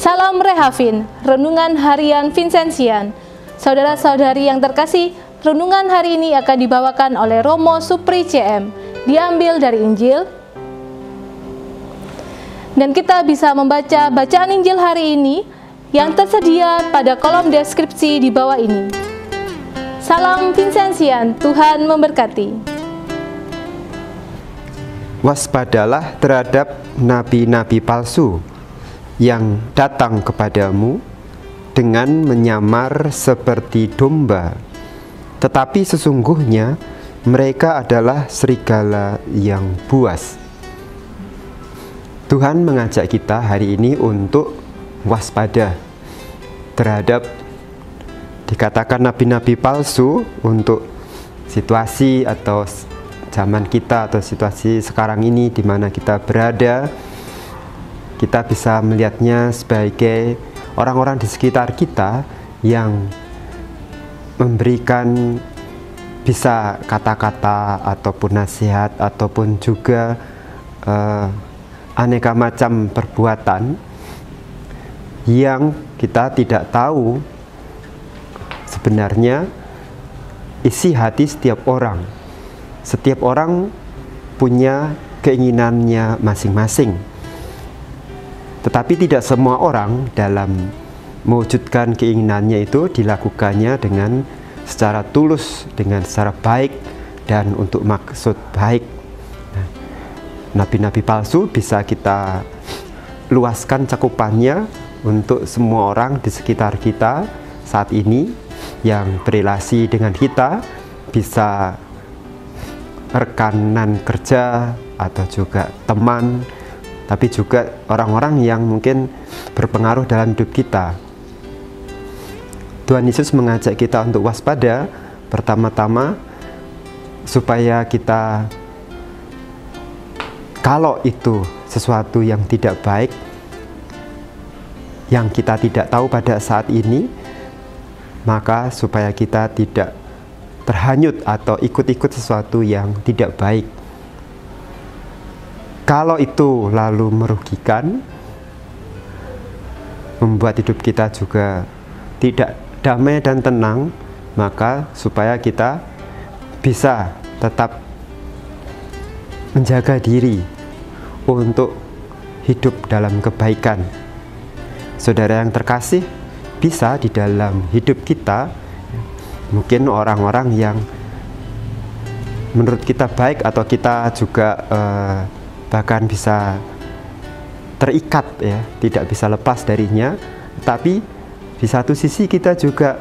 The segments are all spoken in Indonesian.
Salam Rehafin, Renungan Harian Vincenzian. Saudara-saudari yang terkasih, renungan hari ini akan dibawakan oleh Romo Supri CM, diambil dari Injil. Dan kita bisa membaca bacaan Injil hari ini yang tersedia pada kolom deskripsi di bawah ini. Salam Vincenzian, Tuhan memberkati. Waspadalah terhadap nabi-nabi palsu yang datang kepadamu dengan menyamar seperti domba, tetapi sesungguhnya mereka adalah serigala yang buas. Tuhan mengajak kita hari ini untuk waspada terhadap dikatakan nabi-nabi palsu untuk situasi atau zaman kita atau situasi sekarang ini di mana kita berada. Kita bisa melihatnya sebagai orang-orang di sekitar kita yang memberikan bisa kata-kata ataupun nasihat ataupun juga aneka macam perbuatan yang kita tidak tahu sebenarnya isi hati setiap orang. Setiap orang punya keinginannya masing-masing, tetapi tidak semua orang dalam mewujudkan keinginannya itu dilakukannya dengan secara tulus, dengan secara baik dan untuk maksud baik. Nabi-nabi palsu bisa kita luaskan cakupannya untuk semua orang di sekitar kita saat ini yang berelasi dengan kita, bisa rekanan kerja atau juga teman, tapi juga orang-orang yang mungkin berpengaruh dalam hidup kita. Tuhan Yesus mengajak kita untuk waspada pertama-tama supaya kita, kalau itu sesuatu yang tidak baik yang kita tidak tahu pada saat ini, maka supaya kita tidak terhanyut atau ikut-ikut sesuatu yang tidak baik. Kalau itu lalu merugikan, membuat hidup kita juga tidak damai dan tenang, maka supaya kita bisa tetap menjaga diri untuk hidup dalam kebaikan. Saudara yang terkasih, bisa di dalam hidup kita mungkin orang-orang yang menurut kita baik atau kita juga bahkan bisa terikat ya, tidak bisa lepas darinya, tapi di satu sisi kita juga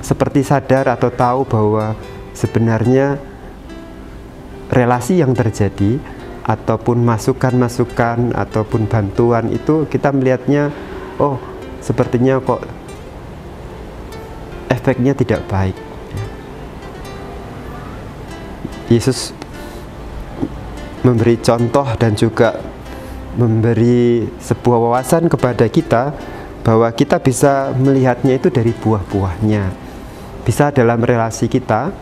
seperti sadar atau tahu bahwa sebenarnya relasi yang terjadi ataupun masukan-masukan ataupun bantuan itu kita melihatnya, oh sepertinya kok efeknya tidak baik. Yesus memberi contoh dan juga memberi sebuah wawasan kepada kita bahwa kita bisa melihatnya itu dari buah-buahnya. Bisa dalam relasi kita,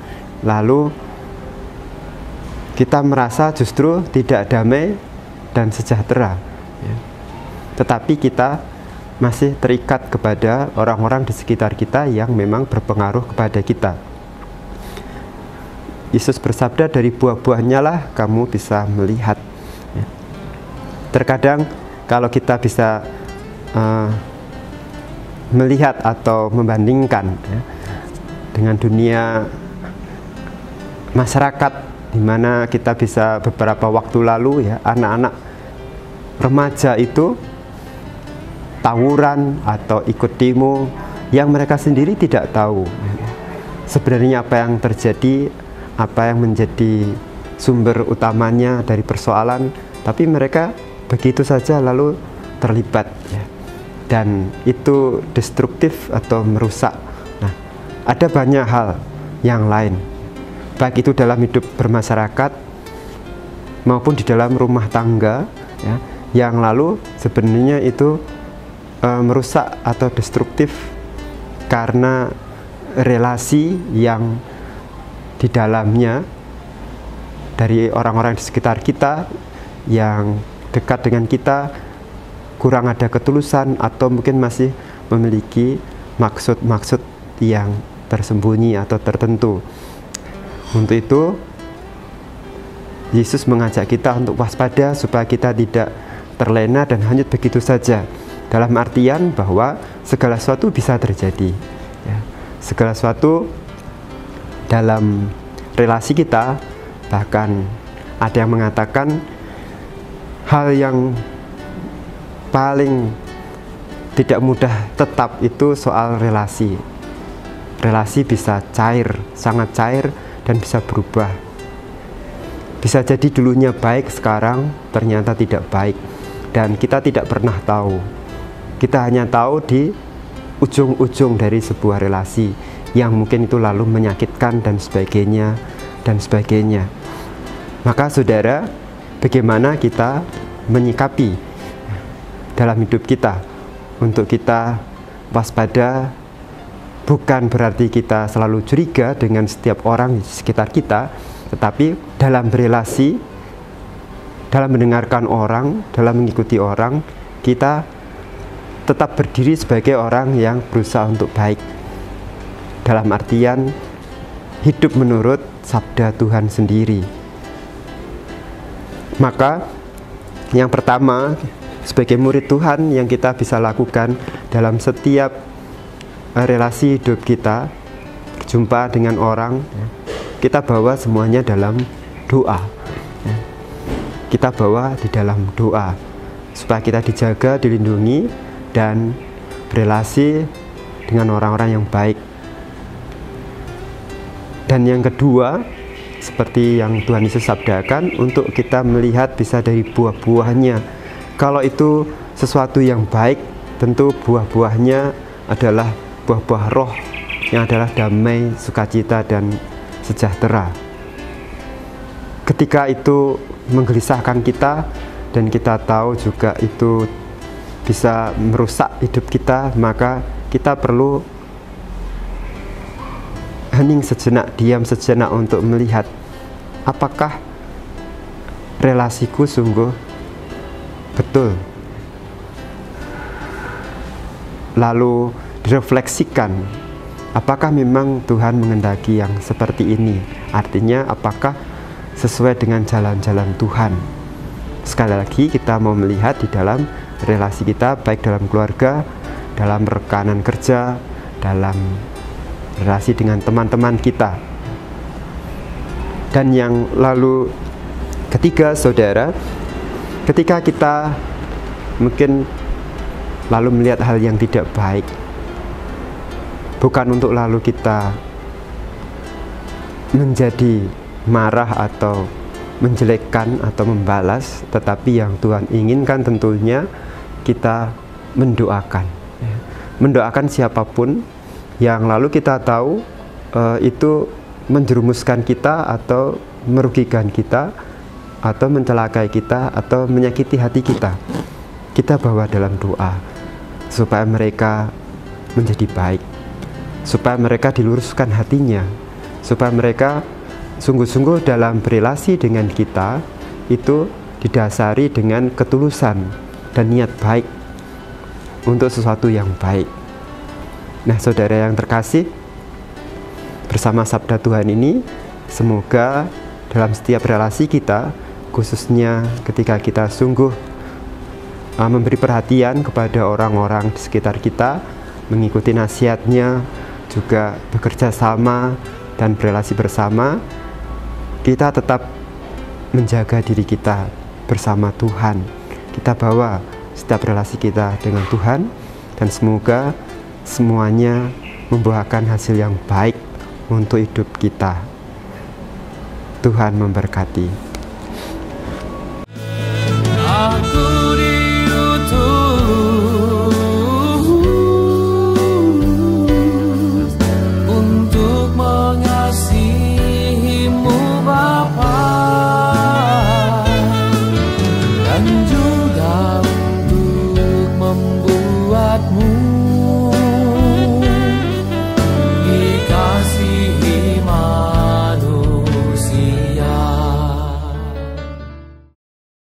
lalu kita merasa justru tidak damai dan sejahtera, tetapi kita masih terikat kepada orang-orang di sekitar kita yang memang berpengaruh kepada kita. Yesus bersabda, dari buah-buahnya lah kamu bisa melihat. Terkadang kalau kita bisa melihat atau membandingkan dengan dunia masyarakat, di mana kita bisa beberapa waktu lalu ya, anak-anak remaja itu tawuran atau ikut demo yang mereka sendiri tidak tahu sebenarnya apa yang terjadi, apa yang menjadi sumber utamanya dari persoalan, tapi mereka begitu saja lalu terlibat ya. Dan itu destruktif atau merusak. Nah, ada banyak hal yang lain, baik itu dalam hidup bermasyarakat maupun di dalam rumah tangga ya, yang lalu sebenarnya itu merusak atau destruktif karena relasi yang di dalamnya dari orang-orang di sekitar kita yang dekat dengan kita kurang ada ketulusan atau mungkin masih memiliki maksud-maksud yang tersembunyi atau tertentu. Untuk itu Yesus mengajak kita untuk waspada supaya kita tidak terlena dan hanyut begitu saja. Dalam artian bahwa segala sesuatu bisa terjadi, ya. Segala sesuatu dalam relasi kita, bahkan ada yang mengatakan hal yang paling tidak mudah tetap itu soal relasi. Relasi bisa cair, sangat cair, dan bisa berubah. Bisa jadi dulunya baik, sekarang ternyata tidak baik, dan kita tidak pernah tahu. Kita hanya tahu di ujung-ujung dari sebuah relasi yang mungkin itu lalu menyakitkan dan sebagainya dan sebagainya. Maka saudara, bagaimana kita menyikapi dalam hidup kita? Untuk kita waspada bukan berarti kita selalu curiga dengan setiap orang di sekitar kita, tetapi dalam berelasi, dalam mendengarkan orang, dalam mengikuti orang, kita tetap berdiri sebagai orang yang berusaha untuk baik. Dalam artian hidup menurut sabda Tuhan sendiri. Maka yang pertama, sebagai murid Tuhan yang kita bisa lakukan dalam setiap relasi hidup kita, berjumpa dengan orang, kita bawa semuanya dalam doa. Kita bawa di dalam doa supaya kita dijaga, dilindungi, dan berelasi dengan orang-orang yang baik. Dan yang kedua, seperti yang Tuhan Yesus sabdakan, untuk kita melihat bisa dari buah-buahnya. Kalau itu sesuatu yang baik, tentu buah-buahnya adalah buah-buah roh, yang adalah damai, sukacita, dan sejahtera. Ketika itu menggelisahkan kita, dan kita tahu juga itu bisa merusak hidup kita, maka kita perlu hening sejenak, diam sejenak untuk melihat apakah relasiku sungguh betul. Lalu direfleksikan, apakah memang Tuhan menghendaki yang seperti ini? Artinya apakah sesuai dengan jalan-jalan Tuhan? Sekali lagi kita mau melihat di dalam relasi kita, baik dalam keluarga, dalam rekanan kerja, dalam relasi dengan teman-teman kita. Dan yang lalu ketiga, saudara, ketika kita mungkin lalu melihat hal yang tidak baik, bukan untuk lalu kita menjadi marah atau menjelekkan atau membalas, tetapi yang Tuhan inginkan tentunya kita mendoakan, mendoakan siapapun yang lalu kita tahu itu menjerumuskan kita atau merugikan kita atau mencelakai kita atau menyakiti hati kita. Kita bawa dalam doa supaya mereka menjadi baik, supaya mereka diluruskan hatinya, supaya mereka sungguh-sungguh dalam berelasi dengan kita itu didasari dengan ketulusan dan niat baik untuk sesuatu yang baik. Nah, saudara yang terkasih, bersama sabda Tuhan ini, semoga dalam setiap relasi kita, khususnya ketika kita sungguh memberi perhatian kepada orang-orang di sekitar kita, mengikuti nasihatnya, juga bekerja sama dan berelasi bersama, kita tetap menjaga diri kita bersama Tuhan. Kita bawa setiap relasi kita dengan Tuhan, dan semoga semuanya membuahkan hasil yang baik untuk hidup kita. Tuhan memberkati.